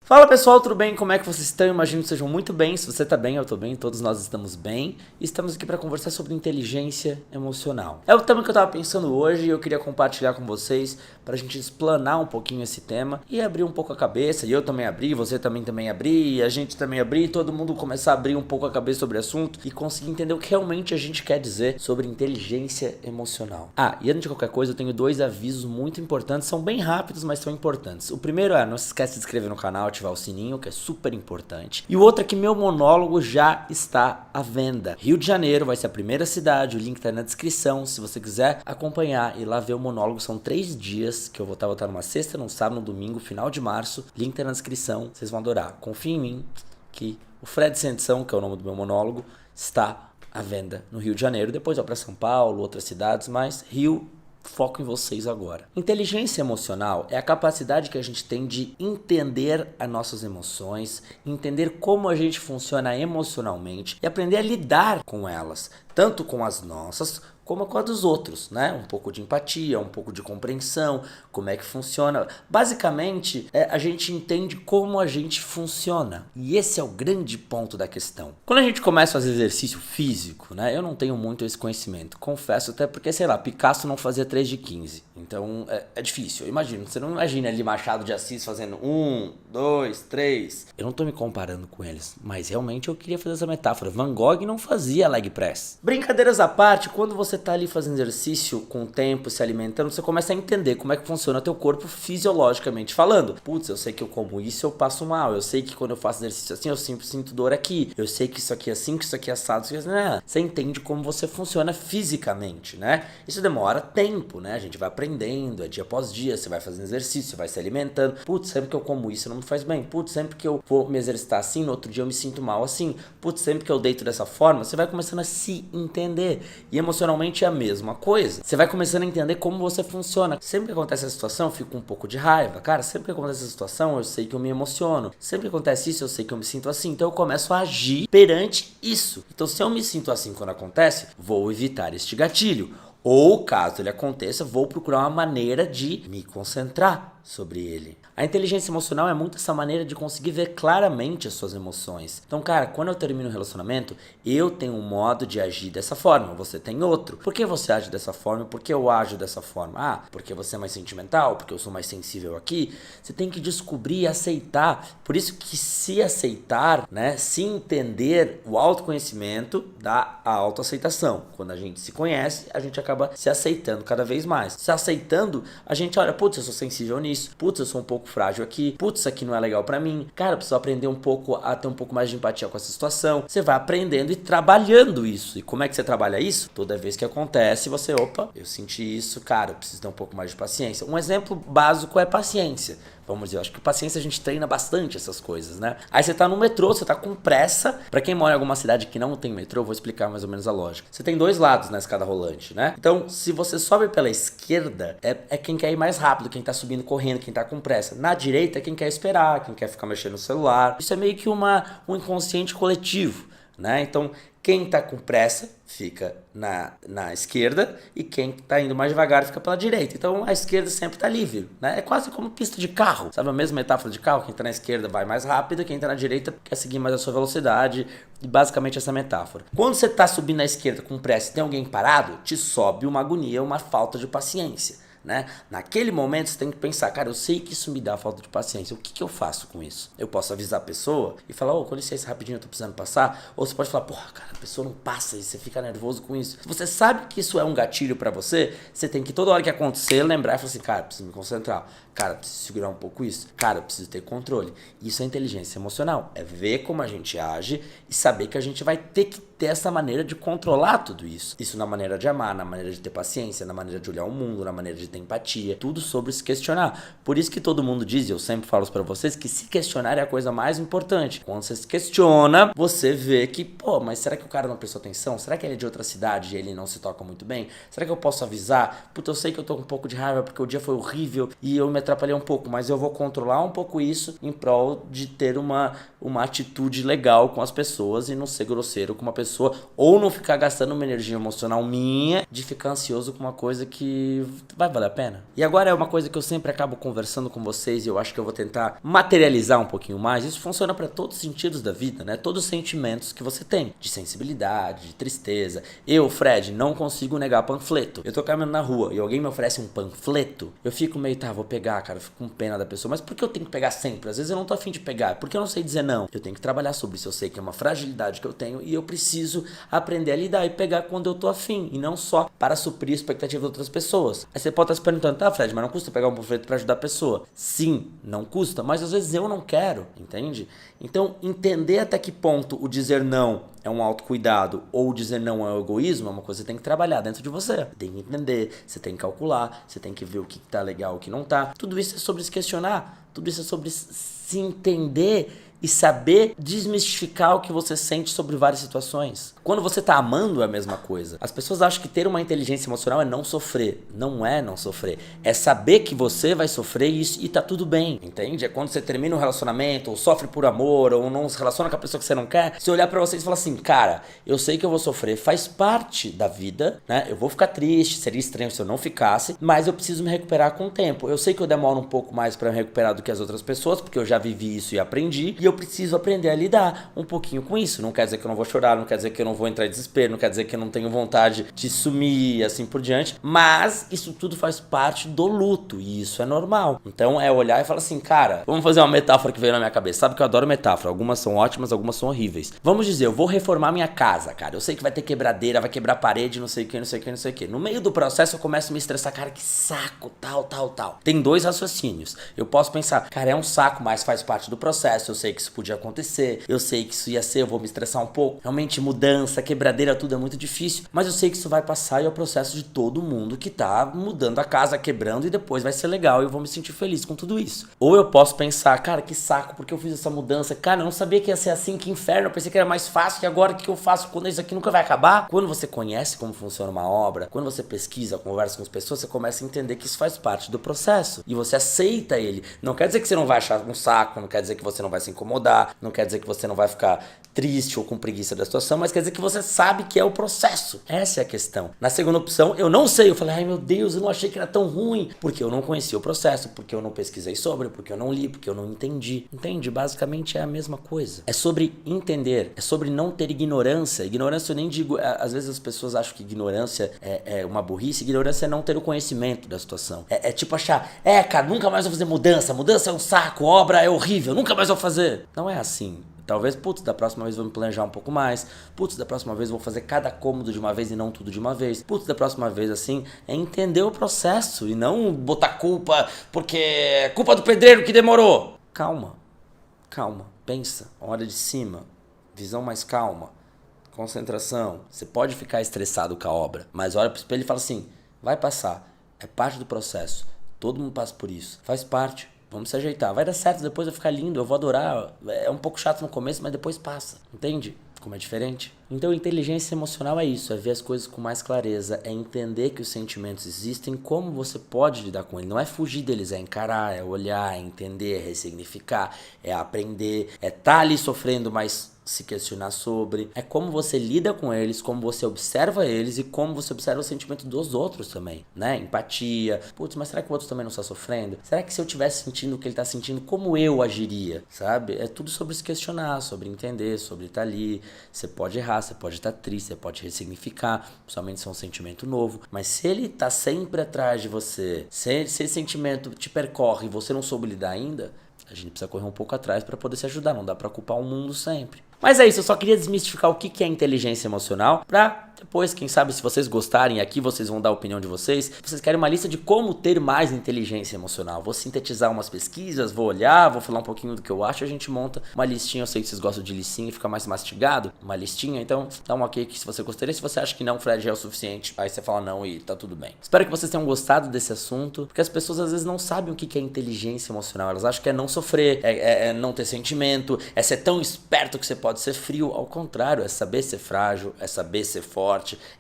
Fala pessoal, tudo bem? Como é que vocês estão? Imagino que sejam muito bem. Se você está bem, eu estou bem, todos nós estamos bem. E estamos aqui para conversar sobre inteligência emocional. É o tema que eu estava pensando hoje e eu queria compartilhar com vocês para a gente explanar um pouquinho esse tema e abrir um pouco a cabeça. E eu também abri, você também abri, a gente também abri, todo mundo começar a abrir um pouco a cabeça sobre o assunto e conseguir entender o que realmente a gente quer dizer sobre inteligência emocional. E antes de qualquer coisa, eu tenho dois avisos muito importantes, são bem rápidos, mas são importantes. O primeiro não se esquece de se inscrever no canal, ativar o sininho, que é super importante. E o outro é que meu monólogo já está à venda. Rio de Janeiro vai ser a primeira cidade, o link tá na descrição, se você quiser acompanhar e lá ver o monólogo. São 3 dias que eu vou estar numa sexta, num sábado, num domingo, final de março. Link tá na descrição, vocês vão adorar. Confia em mim que o Fred Sem Edição, que é o nome do meu monólogo, está à venda no Rio de Janeiro. Depois vai para São Paulo, outras cidades, mas Rio, foco em vocês agora. Inteligência emocional é a capacidade que a gente tem de entender as nossas emoções, entender como a gente funciona emocionalmente e aprender a lidar com elas, tanto com as nossas como com a dos outros, né? Um pouco de empatia, um pouco de compreensão, como é que funciona. Basicamente, a gente entende como a gente funciona. E esse é o grande ponto da questão. Quando a gente começa a fazer exercício físico, né? Eu não tenho muito esse conhecimento, confesso, até porque, sei lá, Picasso não fazia 3 de 15. Então, é difícil. Eu imagino, você não imagina ali Machado de Assis fazendo 1, 2, 3. Eu não tô me comparando com eles, mas realmente eu queria fazer essa metáfora. Van Gogh não fazia leg press. Brincadeiras à parte, quando você tá ali fazendo exercício com o tempo, se alimentando, você começa a entender como é que funciona teu corpo fisiologicamente falando. Putz, eu sei que eu como isso, eu passo mal. Eu sei que quando eu faço exercício assim, eu sempre sinto dor aqui. Eu sei que isso aqui é assim, que isso aqui é assado. Isso aqui é assim. Você entende como você funciona fisicamente, né? Isso demora tempo, né? A gente vai aprendendo, é dia após dia, você vai fazendo exercício, você vai se alimentando. Putz, sempre que eu como isso não me faz bem. Putz, sempre que eu vou me exercitar assim, no outro dia eu me sinto mal assim. Putz, sempre que eu deito dessa forma, você vai começando a se entender. E emocionalmente é a mesma coisa. Você vai começando a entender como você funciona. Sempre que acontece essa situação, eu fico com um pouco de raiva. Cara, sempre que acontece essa situação, eu sei que eu me emociono. Sempre que acontece isso, eu sei que eu me sinto assim. Então eu começo a agir perante isso. Então se eu me sinto assim quando acontece, vou evitar este gatilho. Ou, caso ele aconteça, vou procurar uma maneira de me concentrar sobre ele. A inteligência emocional é muito essa maneira de conseguir ver claramente as suas emoções. Então, cara, quando eu termino um relacionamento, eu tenho um modo de agir dessa forma, você tem outro. Por que você age dessa forma? Por que eu ajo dessa forma? Porque você é mais sentimental? Porque eu sou mais sensível aqui? Você tem que descobrir e aceitar. Por isso que se aceitar, né, se entender, o autoconhecimento dá a autoaceitação. Quando a gente se conhece, a gente acaba se aceitando cada vez mais. Se aceitando, a gente olha, putz, eu sou sensível nisso, putz, eu sou um pouco frágil aqui, putz, isso aqui não é legal pra mim, cara, eu preciso aprender um pouco a ter um pouco mais de empatia com essa situação. Você vai aprendendo e trabalhando isso. E como é que você trabalha isso? Toda vez que acontece, você, opa, eu senti isso, cara, eu preciso ter um pouco mais de paciência. Um exemplo básico é paciência. Vamos dizer, eu acho que paciência a gente treina bastante essas coisas, né? Aí você tá no metrô, você tá com pressa. Pra quem mora em alguma cidade que não tem metrô, eu vou explicar mais ou menos a lógica. Você tem 2 lados na escada rolante, né? Então, se você sobe pela esquerda, é quem quer ir mais rápido, quem tá subindo correndo, quem tá com pressa. Na direita é quem quer esperar, quem quer ficar mexendo no celular. Isso é meio que um inconsciente coletivo, né? Então, quem tá com pressa fica na esquerda e quem tá indo mais devagar fica pela direita. Então a esquerda sempre tá livre, né? É quase como pista de carro, sabe a mesma metáfora de carro? Quem tá na esquerda vai mais rápido, quem tá na direita quer seguir mais a sua velocidade. E basicamente essa metáfora. Quando você tá subindo na esquerda com pressa e tem alguém parado, te sobe uma agonia, uma falta de paciência. Né? Naquele momento você tem que pensar, cara, eu sei que isso me dá falta de paciência, o que eu faço com isso? Eu posso avisar a pessoa e falar, com licença, rapidinho, eu tô precisando passar. Ou você pode falar, porra, cara, a pessoa não passa e você fica nervoso com isso. Se você sabe que isso é um gatilho pra você, você tem que toda hora que acontecer lembrar e falar assim, cara, preciso me concentrar, cara, preciso segurar um pouco isso, cara, preciso ter controle. Isso é inteligência emocional, é ver como a gente age e saber que a gente vai ter que ter essa maneira de controlar tudo isso. Isso na maneira de amar, na maneira de ter paciência, na maneira de olhar o mundo, na maneira de ter empatia, tudo sobre se questionar. Por isso que todo mundo diz, e eu sempre falo para vocês, que se questionar é a coisa mais importante. Quando você se questiona, você vê que, mas será que o cara não prestou atenção? Será que ele é de outra cidade e ele não se toca muito bem? Será que eu posso avisar? Puta, eu sei que eu tô com um pouco de raiva porque o dia foi horrível e eu me atrapalhei um pouco, mas eu vou controlar um pouco isso em prol de ter uma atitude legal com as pessoas e não ser grosseiro com uma pessoa pessoa, ou não ficar gastando uma energia emocional minha de ficar ansioso com uma coisa que vai valer a pena. E agora é uma coisa que eu sempre acabo conversando com vocês e eu acho que eu vou tentar materializar um pouquinho mais. Isso funciona para todos os sentidos da vida, né? Todos os sentimentos que você tem, de sensibilidade, de tristeza. Eu, Fred, não consigo negar panfleto. Eu tô caminhando na rua e alguém me oferece um panfleto, eu fico meio, tá, vou pegar, cara, eu fico com pena da pessoa. Mas por que eu tenho que pegar sempre? Às vezes eu não tô afim de pegar, porque eu não sei dizer não. Eu tenho que trabalhar sobre isso, eu sei que é uma fragilidade que eu tenho e eu preciso aprender a lidar e pegar quando eu tô afim, e não só para suprir a expectativa de outras pessoas. Aí você pode estar se perguntando, tá, Fred, mas não custa pegar um panfleto para ajudar a pessoa? Sim, não custa, mas às vezes eu não quero, entende? Então, entender até que ponto o dizer não é um autocuidado ou o dizer não é um egoísmo é uma coisa que você tem que trabalhar dentro de você. Tem que entender, você tem que calcular, você tem que ver o que tá legal e o que não tá. Tudo isso é sobre se questionar, tudo isso é sobre se entender e saber desmistificar o que você sente sobre várias situações. Quando você tá amando é a mesma coisa. As pessoas acham que ter uma inteligência emocional é não sofrer. Não é não sofrer. É saber que você vai sofrer e tá tudo bem, entende? É quando você termina um relacionamento, ou sofre por amor, ou não se relaciona com a pessoa que você não quer, você olhar pra você e falar assim, cara, eu sei que eu vou sofrer, faz parte da vida, né? Eu vou ficar triste, seria estranho se eu não ficasse, mas eu preciso me recuperar com o tempo. Eu sei que eu demoro um pouco mais pra me recuperar do que as outras pessoas, porque eu já vivi isso e aprendi, e eu preciso aprender a lidar um pouquinho com isso. Não quer dizer que eu não vou chorar, não quer dizer que eu não vou entrar em desespero, não quer dizer que eu não tenho vontade de sumir e assim por diante, mas isso tudo faz parte do luto e isso é normal. Então é olhar e falar assim, cara, vamos fazer uma metáfora que veio na minha cabeça. Sabe que eu adoro metáfora, algumas são ótimas, algumas são horríveis. Vamos dizer, eu vou reformar minha casa, cara. Eu sei que vai ter quebradeira, vai quebrar parede, não sei o que, não sei o que, não sei o que. No meio do processo eu começo a me estressar, cara, que saco, tal. Tem dois raciocínios. Eu posso pensar, cara, é um saco, mas faz parte do processo, eu sei que isso podia acontecer, eu sei que isso ia ser, eu vou me estressar um pouco. Realmente mudança, quebradeira, tudo é muito difícil, mas eu sei que isso vai passar e é o processo de todo mundo que tá mudando a casa, quebrando e depois vai ser legal e eu vou me sentir feliz com tudo isso. Ou eu posso pensar, cara, que saco, porque eu fiz essa mudança, cara, eu não sabia que ia ser assim, que inferno, eu pensei que era mais fácil e agora o que eu faço quando isso aqui nunca vai acabar? Quando você conhece como funciona uma obra, quando você pesquisa, conversa com as pessoas, você começa a entender que isso faz parte do processo e você aceita ele. Não quer dizer que você não vai achar um saco, não quer dizer que você não vai se incomodar, não quer dizer que você não vai ficar triste ou com preguiça da situação, mas quer dizer que você sabe que é o processo. Essa é a questão. Na segunda opção, eu não sei. Eu falei, ai meu Deus, eu não achei que era tão ruim. Porque eu não conhecia o processo, porque eu não pesquisei sobre, porque eu não li, porque eu não entendi. Entende? Basicamente é a mesma coisa. É sobre entender, é sobre não ter ignorância. Ignorância eu nem digo, às vezes as pessoas acham que ignorância é uma burrice. Ignorância é não ter o conhecimento da situação. É tipo achar, cara, nunca mais vou fazer mudança. Mudança é um saco, obra é horrível, nunca mais vou fazer. Não é assim. Talvez, da próxima vez vou me planejar um pouco mais. Da próxima vez vou fazer cada cômodo de uma vez e não tudo de uma vez. Da próxima vez, assim, é entender o processo e não botar culpa porque é culpa do pedreiro que demorou. Calma, pensa, olha de cima, visão mais calma, concentração. Você pode ficar estressado com a obra, mas olha pro espelho e fala assim, vai passar, é parte do processo, todo mundo passa por isso, faz parte. Vamos se ajeitar. Vai dar certo, depois vai ficar lindo, eu vou adorar. É um pouco chato no começo, mas depois passa. Entende? Como é diferente? Então, inteligência emocional é isso, é ver as coisas com mais clareza, é entender que os sentimentos existem, como você pode lidar com eles. Não é fugir deles, é encarar, é olhar, é entender, é ressignificar, é aprender, é estar ali sofrendo, mas se questionar sobre. É como você lida com eles, como você observa eles e como você observa o sentimento dos outros também, né? Empatia. Mas será que o outro também não está sofrendo? Será que se eu estivesse sentindo o que ele está sentindo, como eu agiria? Sabe? É tudo sobre se questionar, sobre entender, sobre estar ali. Você pode errar, você pode estar triste, você pode ressignificar, principalmente se é um sentimento novo. Mas se ele está sempre atrás de você, se esse sentimento te percorre e você não soube lidar ainda, a gente precisa correr um pouco atrás para poder se ajudar, não dá para culpar o mundo sempre. Mas é isso, eu só queria desmistificar o que é inteligência emocional pra depois, quem sabe, se vocês gostarem aqui, vocês vão dar a opinião de vocês. Vocês querem uma lista de como ter mais inteligência emocional. Vou sintetizar umas pesquisas, vou olhar, vou falar um pouquinho do que eu acho, a gente monta uma listinha. Eu sei que vocês gostam de listinha e fica mais mastigado, uma listinha, então dá um ok aqui se você gostaria. Se você acha que não, Fred, já é o suficiente, aí você fala não e tá tudo bem. Espero que vocês tenham gostado desse assunto, porque as pessoas às vezes não sabem o que é inteligência emocional. Elas acham que é não sofrer, é não ter sentimento, é ser tão esperto que você pode ser frio. Ao contrário, é saber ser frágil, é saber ser forte,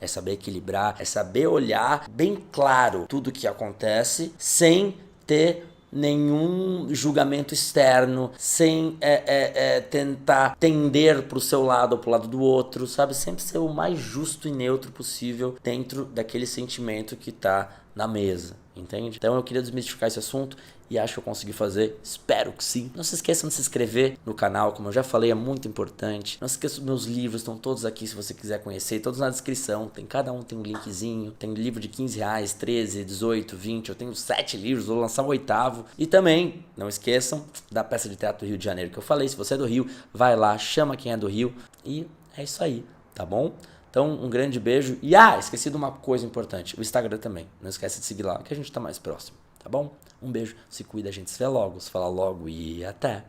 é saber equilibrar, é saber olhar bem claro tudo que acontece sem ter nenhum julgamento externo, sem tentar tender pro seu lado ou pro lado do outro, sabe? Sempre ser o mais justo e neutro possível dentro daquele sentimento que tá na mesa, entende? Então eu queria desmistificar esse assunto e acho que eu consegui fazer, espero que sim. Não se esqueçam de se inscrever no canal, como eu já falei, é muito importante. Não se esqueçam dos meus livros, estão todos aqui se você quiser conhecer, todos na descrição. Cada um tem um linkzinho, tem livro de 15 reais, 13, 18, 20, eu tenho 7 livros, vou lançar o 8º. E também, não esqueçam da peça de teatro do Rio de Janeiro que eu falei, se você é do Rio, vai lá, chama quem é do Rio e é isso aí, tá bom? Então, um grande beijo. E, esqueci de uma coisa importante. O Instagram também. Não esquece de seguir lá, que a gente tá mais próximo. Tá bom? Um beijo. Se cuida, a gente se vê logo. Se fala logo e até.